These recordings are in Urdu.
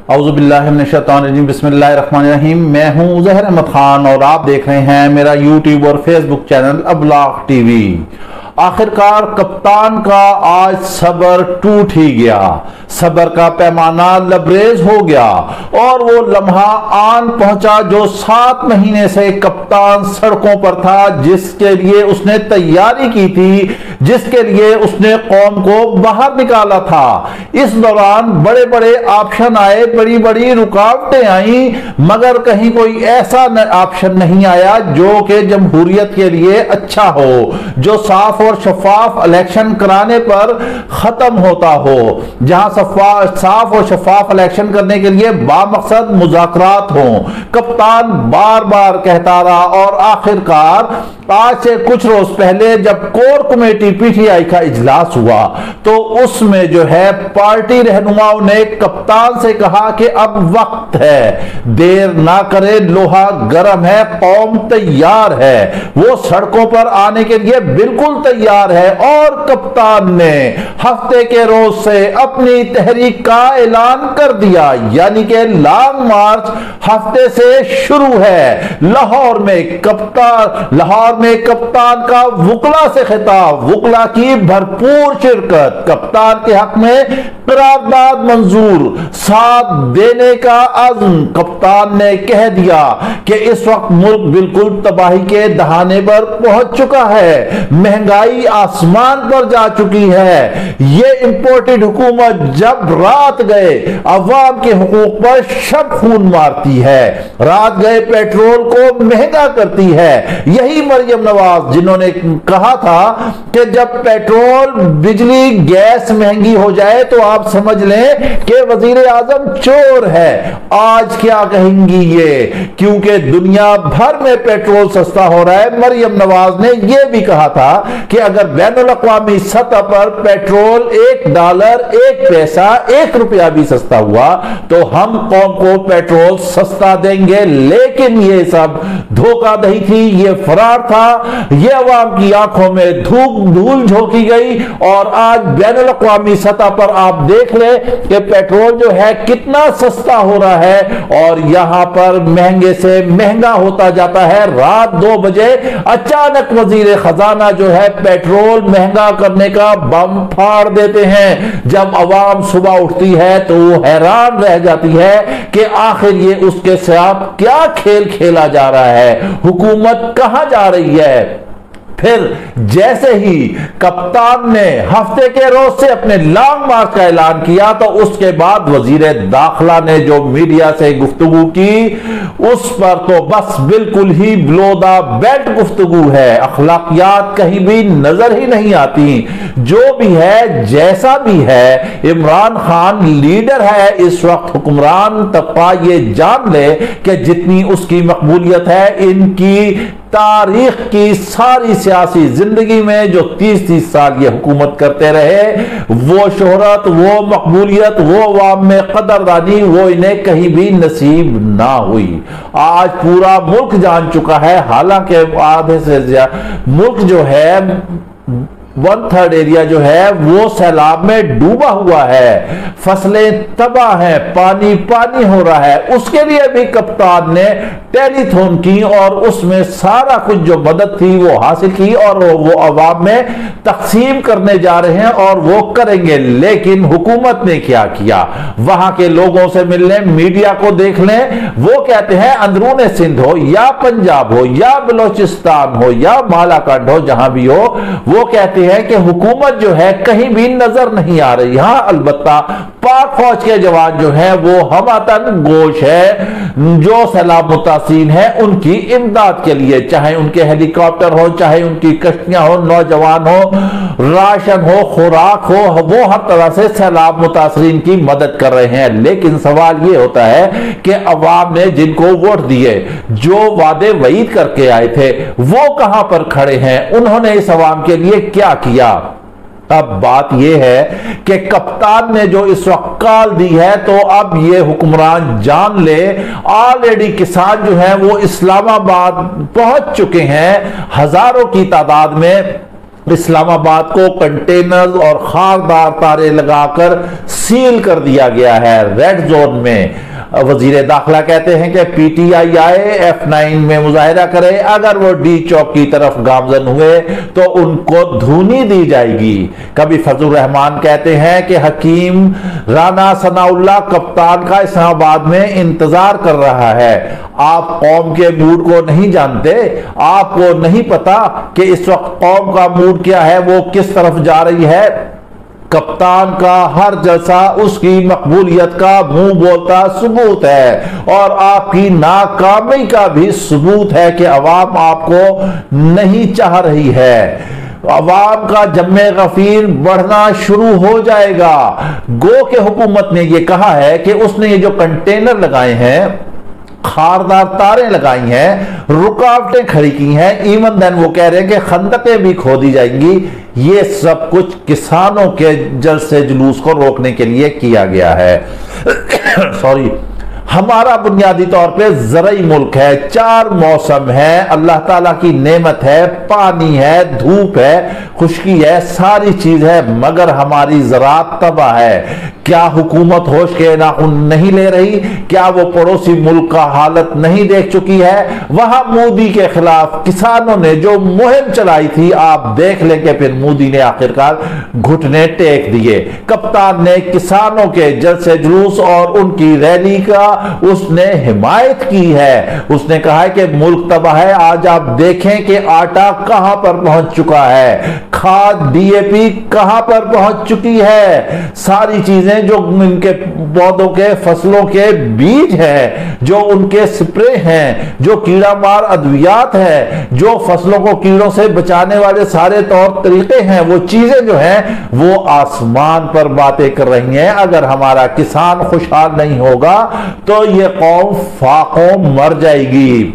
اعوذ باللہ من الشیطان الرجیم، بسم اللہ الرحمن الرحیم۔ میں ہوں ظہر احمد خان اور آپ دیکھ رہے ہیں میرا یوٹیوب اور فیس بک چینل ابلاغ ٹی وی۔ آخرکار کپتان کا آج صبر ٹوٹ ہی گیا، صبر کا پیمانہ لبریز ہو گیا اور وہ لمحہ آن پہنچا جو 7 مہینے سے کپتان سڑکوں پر تھا، جس کے لیے اس نے تیاری کی تھی، جس کے لیے اس نے قوم کو باہر نکالا تھا۔ اس دوران بڑے بڑے آپشن آئے، بڑی بڑی رکاوٹیں آئیں، مگر کہیں کوئی ایسا آپشن نہیں آیا جو کہ جمہوریت کے لیے اچھا ہو، جو صاف اور شفاف الیکشن کرانے پر ختم ہوتا ہو، جہاں صاف اور شفاف الیکشن کرنے کے لیے بامقصد مذاکرات ہوں۔ کپتان بار بار کہتا رہا اور آخرکار آج سے کچھ روز پہلے جب core committee P T I کا اجلاس ہوا تو اس میں جو ہے پارٹی رہنماؤں نے کپتان سے کہا کہ اب وقت ہے، دیر نہ کرے، لوہا گرم ہے، قوم تیار ہے، وہ سڑکوں پر آنے کے لیے بالکل تیار ہے۔ اور کپتان نے ہفتے کے روز سے اپنی تحریک کا اعلان کر دیا، یعنی کہ لانگ مارچ ہفتے سے شروع ہے۔ لاہور میں کپتان کا وکلا سے خطاب، وکلا کی بھرپور شرکت، کپتان کے حق میں قرارداد منظور، ساتھ دینے کا عزم۔ کپتان نے کہہ دیا کہ اس وقت ملک بالکل تباہی کے دہانے پر پہنچ چکا ہے، مہنگائی آسمان پر جا چکی ہے، یہ امپورٹڈ حکومت جب رات گئے عوام کے حقوق پر شب خون مارتی ہے، رات گئے پیٹرول کو مہنگا کرتی ہے۔ یہی مریم نواز جنہوں نے کہا تھا کہ جب پیٹرول، بجلی، گیس مہنگی ہو جائے تو آپ سمجھ لیں کہ وزیر اعظم چور ہے، آج کیا کہیں گی یہ؟ کیونکہ دنیا بھر میں پیٹرول سستا ہو رہا ہے۔ مریم نواز نے یہ بھی کہا تھا کہ اگر بین الاقوامی سطح پر پیٹرول $1، 1 پیسہ، 1 روپیہ بھی سستا ہوا تو ہم قوم کو پیٹرول سستا دیں گے، لیکن یہ سب دھوکہ دہی تھی، یہ فرار تھا، یہ عوام کی آنکھوں میں دھول جھونکی گئی۔ اور آج بین الاقوامی سطح پر آپ دیکھ لیں کہ پیٹرول جو ہے کتنا سستا ہو رہا ہے اور یہاں پر مہنگے سے مہنگا ہوتا جاتا ہے۔ رات 2 بجے اچانک وزیر خزانہ جو ہے پیٹرول مہنگا کرنے کا بم پھاڑ دیتے ہیں۔ جب عوام صبح اٹھتی ہے تو وہ حیران رہ جاتی ہے کہ آخر یہ اس کے ساتھ کیا کھیل کھیلا جا رہا ہے، حکومت کہاں جا رہی ہے۔ پھر جیسے ہی کپتان نے ہفتے کے روز سے اپنے لانگ مارچ کا اعلان کیا تو اس کے بعد وزیر داخلہ نے جو میڈیا سے گفتگو کی اس پر تو بس بالکل ہی بلو دا بیلٹ گفتگو ہے، اخلاقیات کہیں بھی نظر ہی نہیں آتی۔ جو بھی ہے، جیسا بھی ہے، عمران خان لیڈر ہے اس وقت، حکمران طبقہ یہ جان لے کہ جتنی اس کی مقبولیت ہے، ان کی تاریخ کی ساری سیاسی زندگی میں جو 30 سال یہ حکومت کرتے رہے، وہ شہرت، وہ مقبولیت، وہ عوام میں قدردانی، وہ انہیں کہیں بھی نصیب نہ ہوئی۔ آج پورا ملک جان چکا ہے، حالانکہ آدھے سے زیادہ ملک جو ہے 1/3 ایریا جو ہے وہ سیلاب میں ڈوبا ہوا ہے، فصلیں تباہ ہیں، پانی ہو رہا ہے۔ اس کے لیے بھی کپتان نے ٹیلی تھون کی اور اس میں سارا کچھ جو مدد تھی وہ حاصل کی اور وہ عوام میں تقسیم کرنے جا رہے ہیں اور وہ کریں گے۔ لیکن حکومت نے کیا کیا؟ وہاں کے لوگوں سے مل لیں، میڈیا کو دیکھ لیں، وہ کہتے ہیں اندرون سندھ ہو یا پنجاب ہو یا بلوچستان ہو یا مالاکنڈ ہو، جہاں بھی ہو، وہ کہتے ہیں کہ حکومت جو ہے کہیں بھی نظر نہیں آ رہی۔ ہاں البتہ پاک فوج کے جوان جو ہیں وہ ہماتن گوش ہے، جو سیلاب متاثرین ہیں ان کی امداد کے لیے، چاہے ان کے ہیلی کاپٹر ہو، چاہے ان کی کشتیاں ہو، نوجوان ہو، راشن ہو، خوراک ہو، وہ ہر طرح سے سیلاب متاثرین کی مدد کر رہے ہیں۔ لیکن سوال یہ ہوتا ہے کہ عوام نے جن کو ووٹ دیے، جو وعدے وعید کر کے آئے تھے، وہ کہاں پر کھڑے ہیں؟ انہوں نے اس عوام کے لیے کیا کیا؟ اب بات یہ ہے کہ کپتان نے جو اس وقت کال دی ہے تو اب یہ حکمران جان لے، آلریڈی کسان جو ہیں وہ اسلام آباد پہنچ چکے ہیں ہزاروں کی تعداد میں۔ اسلام آباد کو کنٹینرز اور خاردار تارے لگا کر سیل کر دیا گیا ہے ریڈ زون میں۔ وزیر داخلہ کہتے ہیں کہ پی ٹی آئی آئے F9 میں مظاہرہ کرے، اگر وہ ڈی چوک کی طرف گامزن ہوئے تو ان کو دھونی دی جائے گی۔ کبھی فضل الرحمان کہتے ہیں کہ حکیم رانا ثناء اللہ کپتان کا اسلام آباد میں انتظار کر رہا ہے۔ آپ قوم کے موڈ کو نہیں جانتے، آپ کو نہیں پتا کہ اس وقت قوم کا موڈ کیا ہے، وہ کس طرف جا رہی ہے۔ کپتان کا ہر جلسہ اس کی مقبولیت کا منہ بولتا ثبوت ہے، اور آپ کی ناکامی کا بھی ثبوت ہے کہ عوام آپ کو نہیں چاہ رہی ہے۔ عوام کا جم غفیر بڑھنا شروع ہو جائے گا۔ گو کہ حکومت نے یہ کہا ہے کہ اس نے یہ جو کنٹینر لگائے ہیں، خاردار تاریں لگائی ہیں، رکاوٹیں کھڑی کی ہیں، ایون دین وہ کہہ رہے ہیں کہ خندقیں بھی کھودی جائیں گی، یہ سب کچھ کسانوں کے جلسے جلوس کو روکنے کے لیے کیا گیا ہے۔ ہمارا بنیادی طور پہ زرعی ملک ہے، 4 موسم ہے، اللہ تعالیٰ کی نعمت ہے، پانی ہے، دھوپ ہے، خشکی ہے، ساری چیز ہے، مگر ہماری زراعت تباہ ہے۔ کیا حکومت ہوش کے ناخن نہیں لے رہی؟ کیا وہ پڑوسی ملک کا حالت نہیں دیکھ چکی ہے؟ وہاں مودی کے خلاف کسانوں نے جو مہم چلائی تھی، آپ دیکھ لیں کہ پھر مودی نے آخرکار گھٹنے ٹیک دیے۔ کپتان نے کسانوں کے جلسے جلوس اور ان کی ریلی کا اس نے حمایت کی ہے۔ اس نے کہا ہے کہ ملک تباہ ہے۔ آج آپ دیکھیں کہ آٹا کہاں پر پہنچ چکا ہے، کھاد ڈی اے پی کہاں پر پہنچ چکی ہے، ساری چیزیں جو ان کے پودوں کے فصلوں کے بیج ہیں، جو ان کے سپرے ہیں، جو کیڑا مار ادویات ہیں، جو فصلوں کو کیڑوں سے بچانے والے سارے طور طریقے ہیں، وہ چیزیں جو ہیں وہ آسمان پر باتیں کر رہی ہیں۔ اگر ہمارا کسان خوشحال نہیں ہوگا تو یہ قوم فاقوں مر جائے گی۔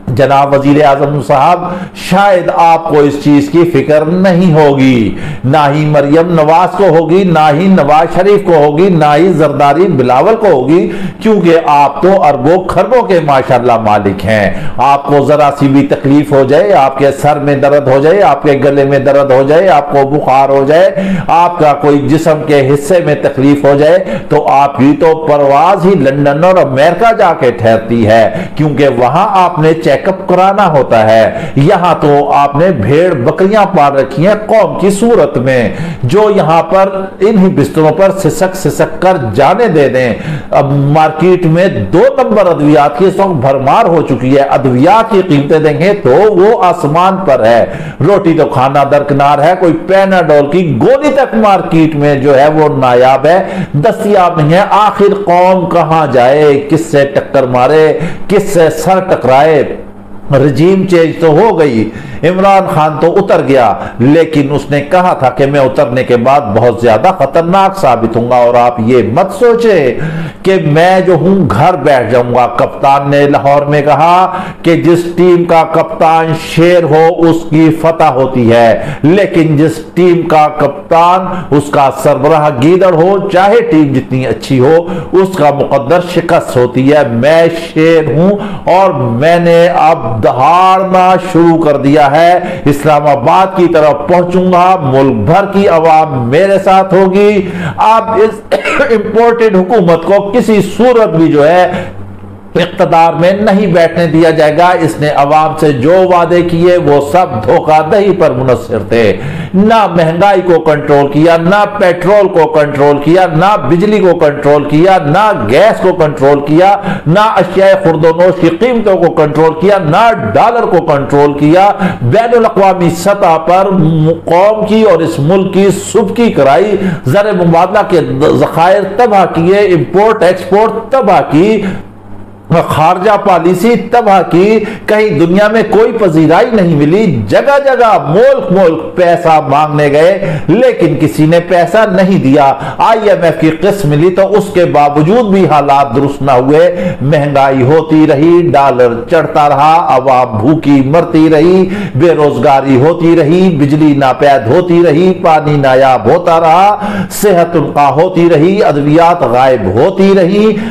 جناب وزیر اعظم صاحب، شاید آپ کو اس چیز کی فکر نہیں ہوگی، نہ ہی مریم نواز کو ہوگی، نہ ہی نواز شریف کو ہوگی، نہ ہی زرداری بلاول کو ہوگی، کیونکہ آپ تو اربوں خربوں کے ماشاءاللہ مالک ہیں۔ آپ کو ذرا سی بھی تکلیف ہو جائے، آپ کے سر میں درد ہو جائے، آپ کے گلے میں درد ہو جائے، آپ کو بخار ہو جائے، آپ کا کوئی جسم کے حصے میں تکلیف ہو جائے، تو آپ کی تو پرواز ہی لندن اور امریکہ جا کے ٹھہرتی ہے، کیونکہ وہاں آپ نے چیک اپ کرانا ہوتا ہے۔ یہاں تو آپ نے بھیڑ بکریاں پال رکھی ہیں قوم کی صورت میں، جو یہاں پر انہی بستروں پر سسک سسک کر جانے دے دیں۔ اب مارکیٹ میں 2 نمبر ادویات کی اس وقت بھرمار ہو چکی ہے، ادویات کی قیمتیں دیکھیں تو وہ آسمان پر ہے، روٹی تو کھانا درکنار ہے، کوئی پیناڈول کی گولی تک مارکیٹ میں جو ہے وہ نایاب ہے، دستیاب نہیں ہے۔ آخر قوم کہاں جائے، کس سے ٹکر مارے، کس سے سر ٹکرائے؟ رجیم چینج تو ہو گئی، عمران خان تو اتر گیا، لیکن اس نے کہا تھا کہ میں اترنے کے بعد بہت زیادہ خطرناک ثابت ہوں گا، اور آپ یہ مت سوچے کہ میں جو ہوں گھر بیٹھ جاؤں گا۔ کپتان نے لاہور میں کہا کہ جس ٹیم کا کپتان شیر ہو اس کی فتح ہوتی ہے، لیکن جس ٹیم کا کپتان اس کا سربراہ گیدڑ ہو، چاہے ٹیم جتنی اچھی ہو، اس کا مقدر شکست ہوتی ہے۔ میں شیر ہوں اور میں نے اب دہاڑنا شروع کر دیا ہے، اسلام آباد کی طرف پہنچوں گا، ملک بھر کی عوام میرے ساتھ ہوگی۔ اب اس امپورٹڈ حکومت کو کسی صورت بھی جو ہے اقتدار میں نہیں بیٹھنے دیا جائے گا۔ اس نے عوام سے جو وعدے کیے وہ سب دھوکہ دہی پر منحصر تھے، نہ مہنگائی کو کنٹرول کیا، نہ پیٹرول کو کنٹرول کیا، نہ بجلی کو کنٹرول کیا، نہ گیس کو کنٹرول کیا، نہ اشیاء خرد و نوش کی قیمتوں کو کنٹرول کیا، نہ ڈالر کو کنٹرول کیا۔ بین الاقوامی سطح پر قوم کی اور اس ملک کی سبکی کرائی، زر مبادلہ کے ذخائر تباہ کیے، امپورٹ ایکسپورٹ تباہ کی، خارجہ پالیسی تباہ کی، کہیں دنیا میں کوئی پذیرائی نہیں ملی، جگہ جگہ ملک ملک پیسہ مانگنے گئے لیکن کسی نے پیسہ نہیں دیا۔ آئی ایم ایف کی قسط ملی تو اس کے باوجود بھی حالات درست نہ ہوئے، مہنگائی ہوتی رہی، ڈالر چڑھتا رہا، عوام بھوکی مرتی رہی، بے روزگاری ہوتی رہی، بجلی ناپید ہوتی رہی، پانی نایاب ہوتا رہا، صحت انقاع ہوتی رہی، ادویات غائب ہوتی رہی،